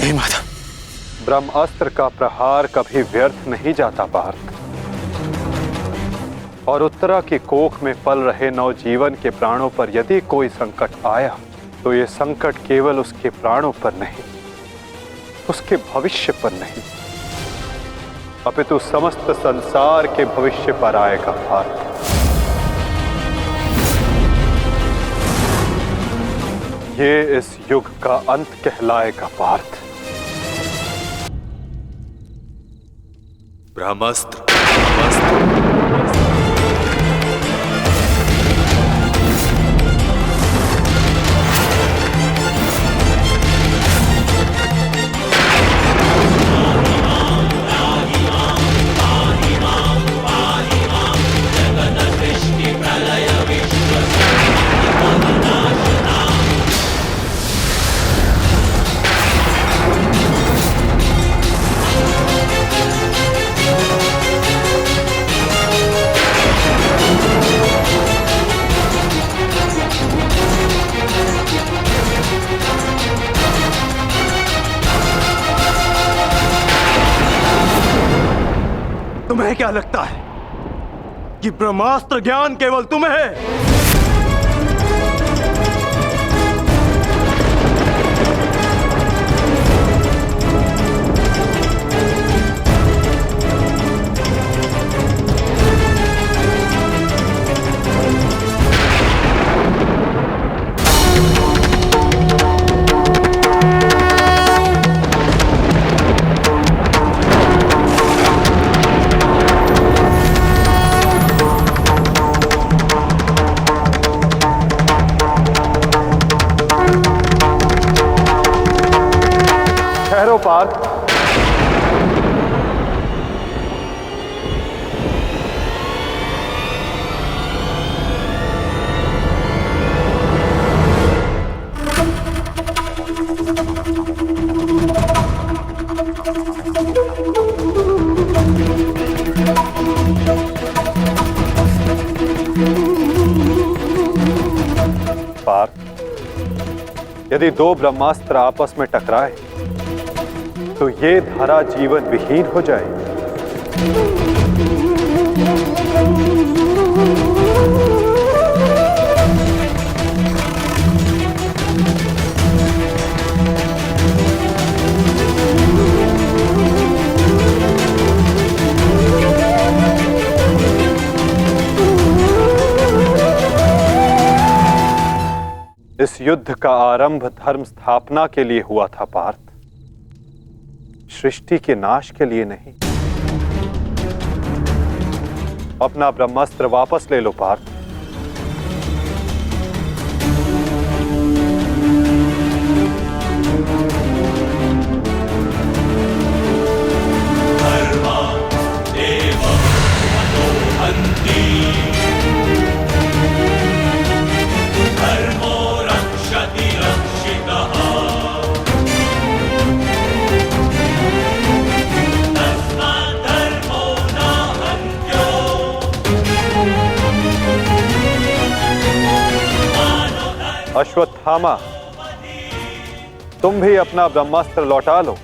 नहीं माता। ब्रह्मास्त्र का प्रहार कभी व्यर्थ नहीं जाता पार्थ, और उत्तरा की कोख में पल रहे नवजीवन के प्राणों पर यदि कोई संकट आया तो ये संकट केवल उसके प्राणों पर नहीं, उसके भविष्य पर नहीं, अपितु समस्त संसार के भविष्य पर आएगा पार्थ। ये इस युग का अंत कहलाएगा पार्थ। ब्रह्मास्त्र, ब्रह्मास्त्र। तुम्हें क्या लगता है कि ब्रह्मास्त्र ज्ञान केवल तुम्हें है? ठहरो पार्थ। पार्थ, यदि दो ब्रह्मास्त्र आपस में टकराए तो ये धरा जीवन विहीन हो जाएगी। इस युद्ध का आरंभ धर्म स्थापना के लिए हुआ था पार्थ, सृष्टि के नाश के लिए नहीं। अपना ब्रह्मास्त्र वापस ले लो पार्थ। अश्वत्थामा, तुम भी अपना ब्रह्मास्त्र लौटा लो।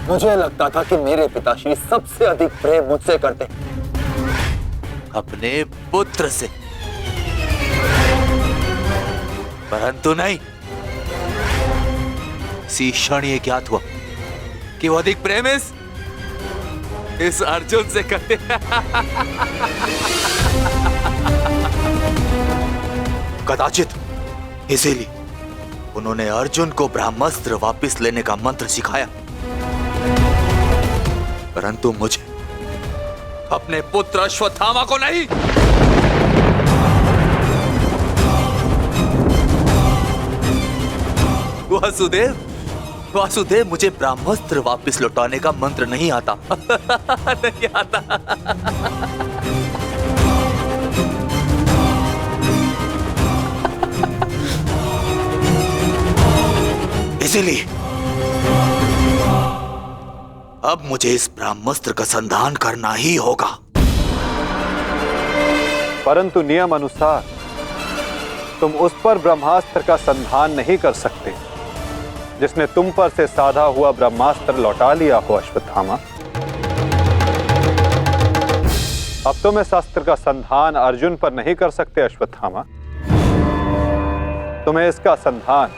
मुझे लगता था कि मेरे पिताश्री सबसे अधिक प्रेम मुझसे करते, अपने पुत्र से, परंतु नहीं। इसी क्षण ये ज्ञात हुआ कि वो अधिक प्रेम इस अर्जुन से करते। कदाचित इसीलिए उन्होंने अर्जुन को ब्रह्मास्त्र वापस लेने का मंत्र सिखाया, परंतु मुझे, अपने पुत्र अश्वत्थामा को नहीं। वासुदेव, वासुदेव, मुझे ब्रह्मास्त्र वापस लौटाने का मंत्र नहीं आता। नहीं आता। इसीलिए अब मुझे इस ब्रह्मास्त्र का संधान करना ही होगा। परंतु नियम अनुसार तुम उस पर ब्रह्मास्त्र का संधान नहीं कर सकते जिसने तुम पर से साधा हुआ ब्रह्मास्त्र लौटा लिया हो अश्वत्थामा। अब तुम इस अस्त्र का संधान अर्जुन पर नहीं कर सकते अश्वत्थामा। तुम्हें इसका संधान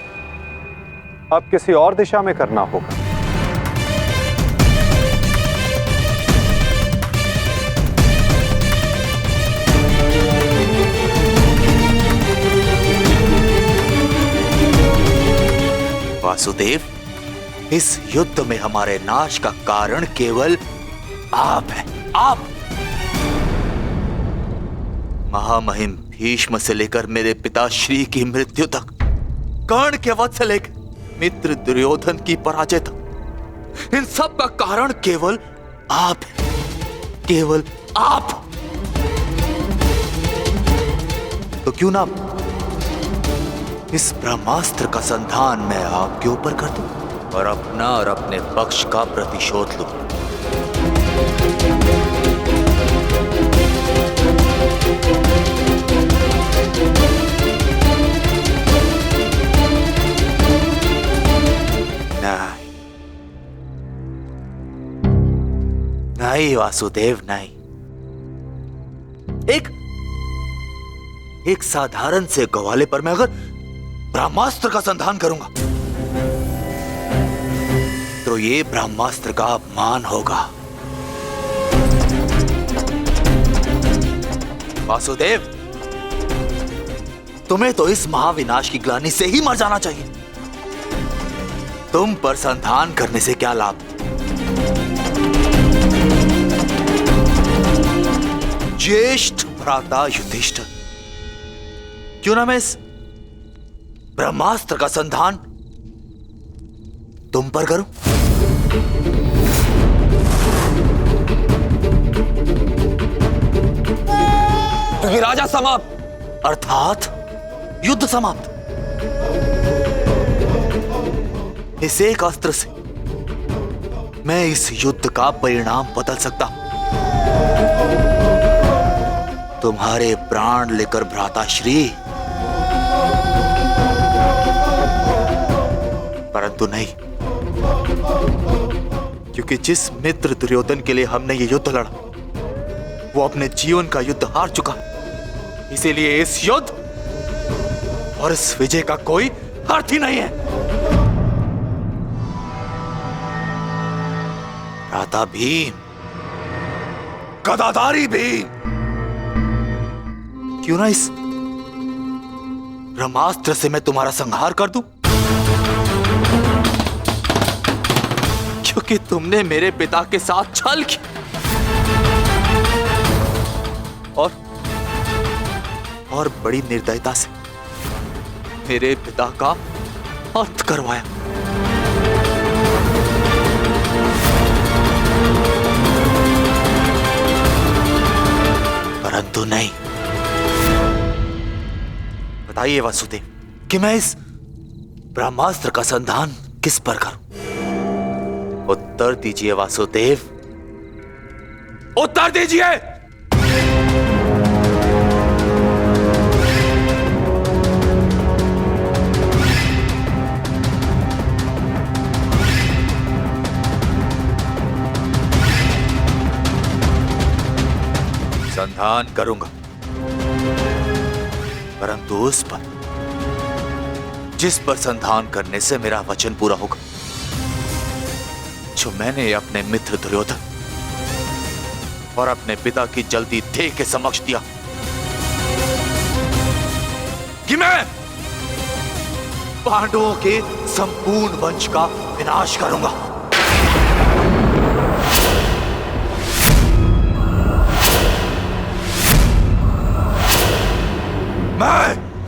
अब किसी और दिशा में करना होगा। वासुदेव, इस युद्ध में हमारे नाश का कारण केवल आप हैं। आप महामहिम भीष्म से लेकर मेरे पिताश्री की मृत्यु तक, कर्ण के वध से लेकर मित्र दुर्योधन की पराजय तक, इन सब का कारण केवल आप हैं। केवल आप। तो क्यों ना इस ब्रह्मास्त्र का संधान मैं आपके ऊपर कर दूं और अपना और अपने पक्ष का प्रतिशोध लूं। नहीं, नहीं वासुदेव, नहीं। एक साधारण से ग्वाले पर मैं अगर ब्रह्मास्त्र का संधान करूंगा तो ये ब्रह्मास्त्र का अपमान होगा। वासुदेव, तुम्हें तो इस महाविनाश की ग्लानि से ही मर जाना चाहिए। तुम पर संधान करने से क्या लाभ? ज्येष्ठ भ्राता युधिष्ठिर, क्यों ना मैं इस ब्रह्मास्त्र का संधान तुम पर करूं? क्योंकि राजा समाप्त, अर्थात युद्ध समाप्त। इस एक अस्त्र से मैं इस युद्ध का परिणाम बदल सकता हूं। तुम्हारे प्राण लेकर भ्राताश्री, परंतु नहीं, क्योंकि जिस मित्र दुर्योधन के लिए हमने ये युद्ध लड़ा वो अपने जीवन का युद्ध हार चुका है। इसीलिए इस युद्ध और इस विजय का कोई अर्थ ही नहीं है। भ्राता भीम, गदाधारी भीम, क्यों ना इस ब्रह्मास्त्र से मैं तुम्हारा संहार कर दूं? क्योंकि तुमने मेरे पिता के साथ छल किया और बड़ी निर्दयता से मेरे पिता का अंत करवाया। परंतु नहीं। बताइए वासुदेव कि मैं इस ब्रह्मास्त्र का संधान किस पर करूं? उत्तर दीजिए वासुदेव, उत्तर दीजिए। संधान करूंगा, परंतु उस पर जिस पर संधान करने से मेरा वचन पूरा होगा, जो मैंने अपने मित्र दुर्योधन और अपने पिता की जल्दी देह के समक्ष दिया कि मैं पांडवों के संपूर्ण वंश का विनाश करूंगा। मैं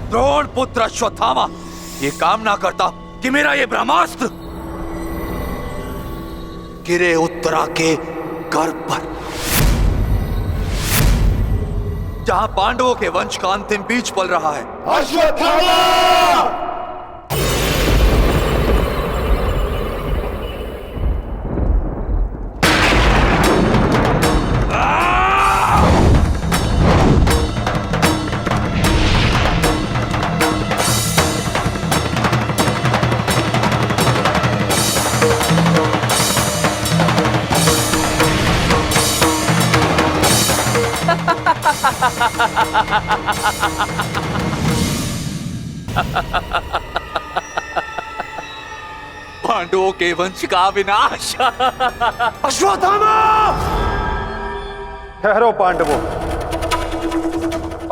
द्रोण पुत्र अश्वत्थामा ये कामना करता कि मेरा ये ब्रह्मास्त्र गिरे उत्तरा के गर्भ पर, जहां पांडवों के वंश का अंतिम बीज पल रहा है। अश्वत्थामा! पांडवों के वंश का विनाश। अश्वत्थामा! ठहरो पांडवों,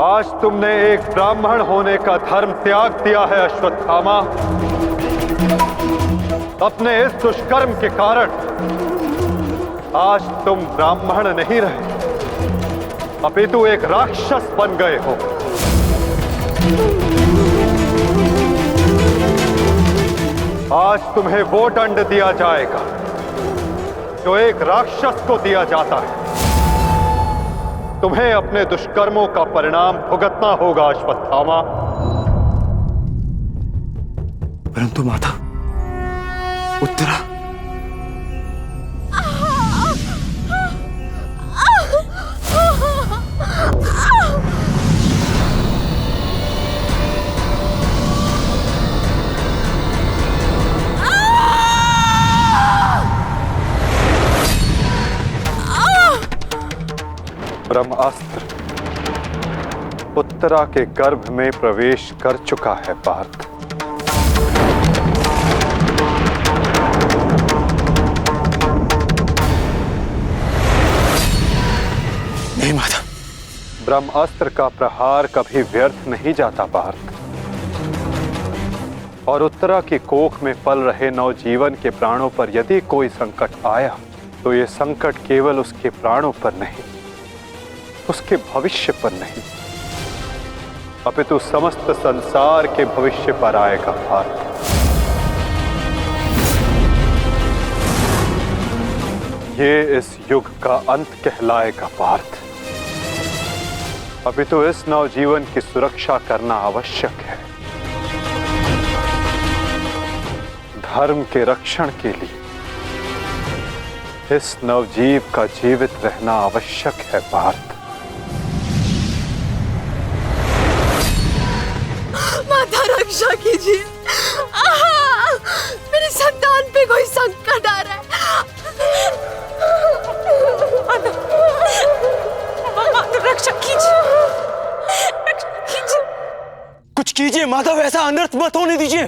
आज तुमने एक ब्राह्मण होने का धर्म त्याग दिया है। अश्वत्थामा, अपने इस दुष्कर्म के कारण आज तुम ब्राह्मण नहीं रहे, अपितु एक राक्षस बन गए हो। आज तुम्हें वो दंड दिया जाएगा जो एक राक्षस को दिया जाता है। तुम्हें अपने दुष्कर्मों का परिणाम भुगतना होगा अश्वत्थामा। परंतु माता, उत्तरा ब्रह्मास्त्र उत्तरा के गर्भ में प्रवेश कर चुका है पार्थ। नहीं माता, ब्रह्मास्त्र का प्रहार कभी व्यर्थ नहीं जाता पार्थ, और उत्तरा की कोख में पल रहे नवजीवन के प्राणों पर यदि कोई संकट आया तो ये संकट केवल उसके प्राणों पर नहीं, उसके भविष्य पर नहीं, अपितु समस्त संसार के भविष्य पर आएगा पार्थ। ये इस युग का अंत कहलाएगा पार्थ, अपितु इस नवजीवन की सुरक्षा करना आवश्यक है। धर्म के रक्षण के लिए इस नवजीव का जीवित रहना आवश्यक है पार्थ। माता, रक्षा कीजिए, मेरे संतान पे कोई संकट आ रहा है। माता, रक्षा कीजिए, रक्षा कीजिए। कुछ कीजिए माता, वैसा अनर्थ मत होने दीजिए।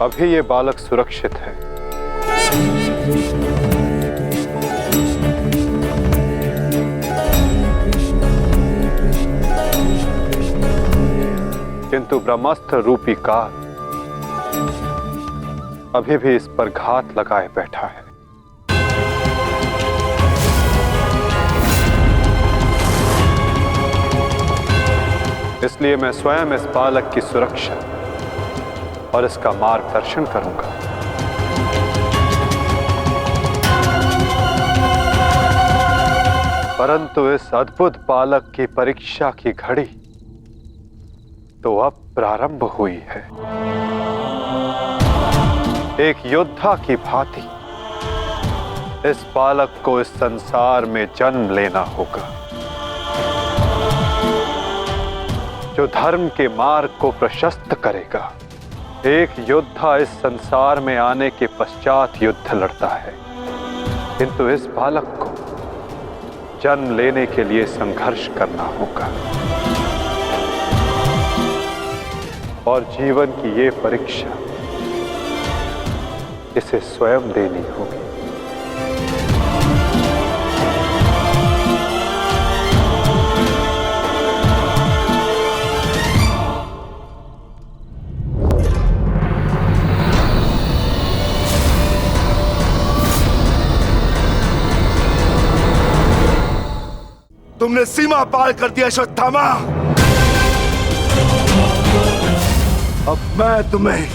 अभी ये बालक सुरक्षित है। किंतु ब्रह्मास्त्र रूपी काल अभी भी इस पर घात लगाए बैठा है। इसलिए मैं स्वयं इस बालक की सुरक्षा और इसका मार्गदर्शन करूंगा। परंतु इस अद्भुत बालक की परीक्षा की घड़ी तो अब प्रारंभ हुई है। एक योद्धा की भांति इस बालक को इस संसार में जन्म लेना होगा, जो धर्म के मार्ग को प्रशस्त करेगा। एक योद्धा इस संसार में आने के पश्चात युद्ध लड़ता है, किंतु इस बालक को जन्म लेने के लिए संघर्ष करना होगा और जीवन की ये परीक्षा इसे स्वयं देनी होगी। तुमने सीमा पार कर दिया अश्वत्थामा। अब मैं तुम्हें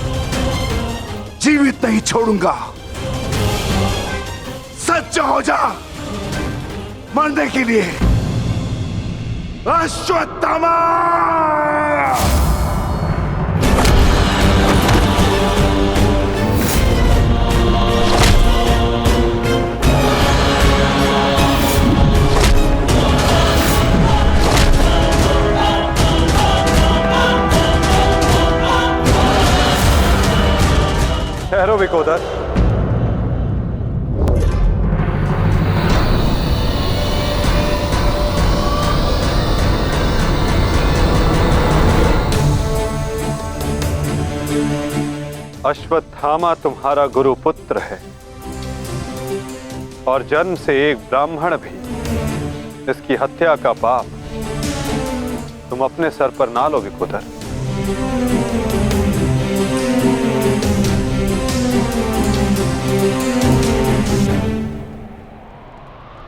जीवित नहीं छोड़ूंगा। सच्चा हो जा मरने के लिए। अश्वत्थामा! ठहरो विकोदर। अश्वत्थामा तुम्हारा गुरु पुत्र है और जन्म से एक ब्राह्मण भी। इसकी हत्या का पाप तुम अपने सर पर ना लो विकोदर।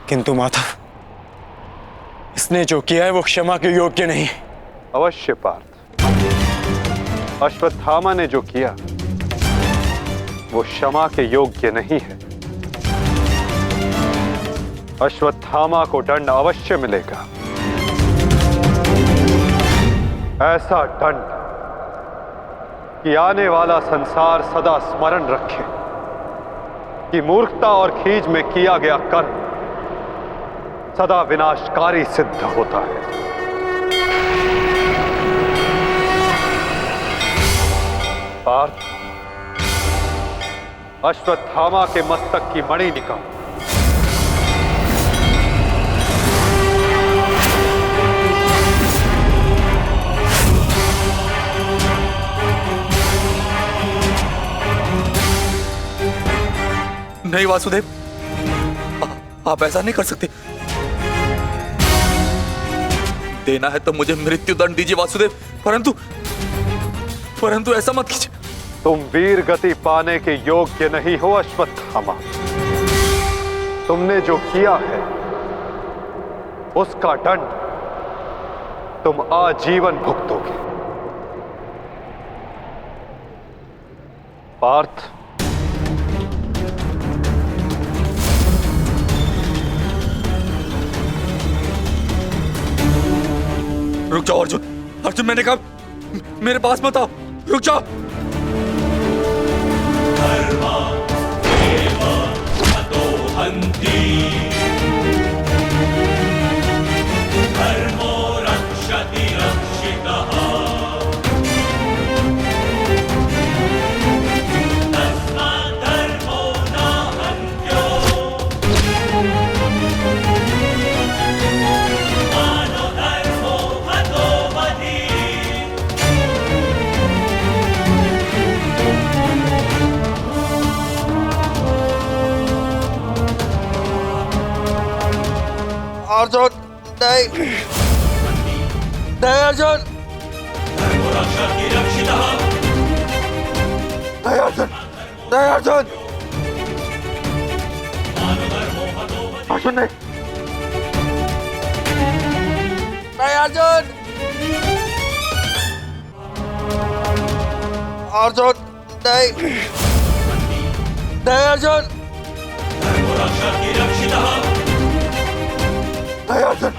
किंतु माता, इसने जो किया है वो क्षमा के योग्य नहीं। अवश्य पार्थ, अश्वत्थामा ने जो किया वो क्षमा के योग्य नहीं है। अश्वत्थामा को दंड अवश्य मिलेगा। ऐसा दंड कि आने वाला संसार सदा स्मरण रखे कि मूर्खता और खीज में किया गया कर्म सदा विनाशकारी सिद्ध होता है। पार्थ, अश्वत्थामा के मस्तक की मणि निकाल। नहीं वासुदेव, आप ऐसा नहीं कर सकते। देना है तो मुझे मृत्युदंड दीजिए वासुदेव, परंतु ऐसा मत कीजिए। तुम वीर गति पाने के योग्य नहीं हो अश्वत्थामा। तुमने जो किया है उसका दंड तुम आजीवन भुगतोगे। पार्थ, रुक जाओ अर्जुन। अर्जुन, मैंने कहा मेरे पास मत आओ। रुक जाओ। अर्जुन नहीं नहीं अर्जुन नहीं अर्जुन नहीं अर्जुन अर्जुन नहीं नहीं अर्जुन अर्जुन नहीं नहीं अर्जुन नहीं अर्जुन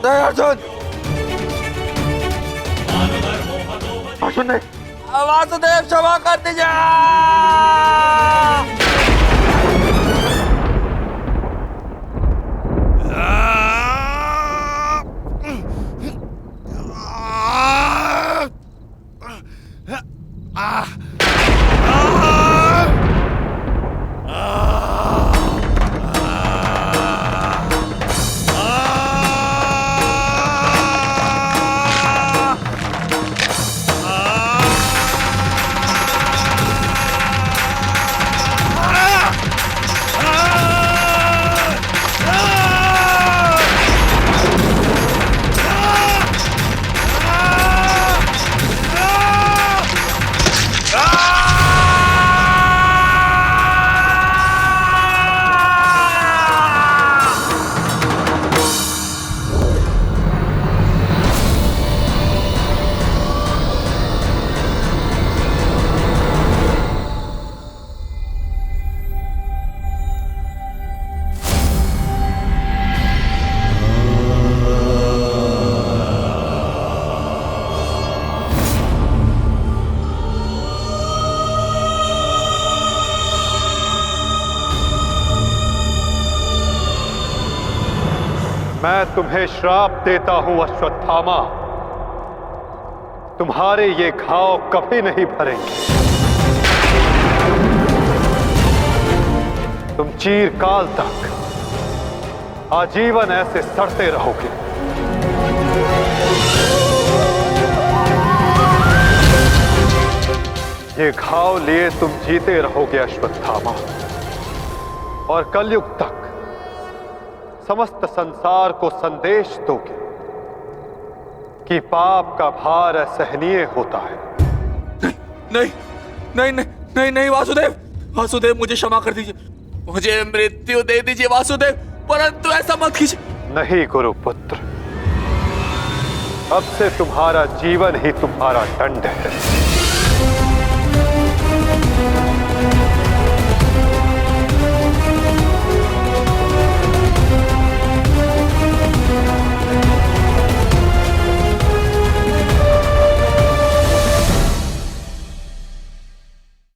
नहीं अर्जुन अर्जुन नहीं वासुदेव क्षमा कर दीजिए मैं तुम्हें श्राप देता हूं अश्वत्थामा, तुम्हारे ये घाव कभी नहीं भरेंगे। तुम चिरकाल तक आजीवन ऐसे सड़ते रहोगे। ये घाव लिए तुम जीते रहोगे अश्वत्थामा, और कलयुग तक समस्त संसार को संदेश दोगे कि पाप का भार असहनीय होता है। नहीं नहीं नहीं नहीं नहीं वासुदेव वासुदेव मुझे क्षमा कर दीजिए, मुझे मृत्यु दे दीजिए वासुदेव, परंतु ऐसा मत कीजिए। नहीं गुरुपुत्र, अब से तुम्हारा जीवन ही तुम्हारा दंड है।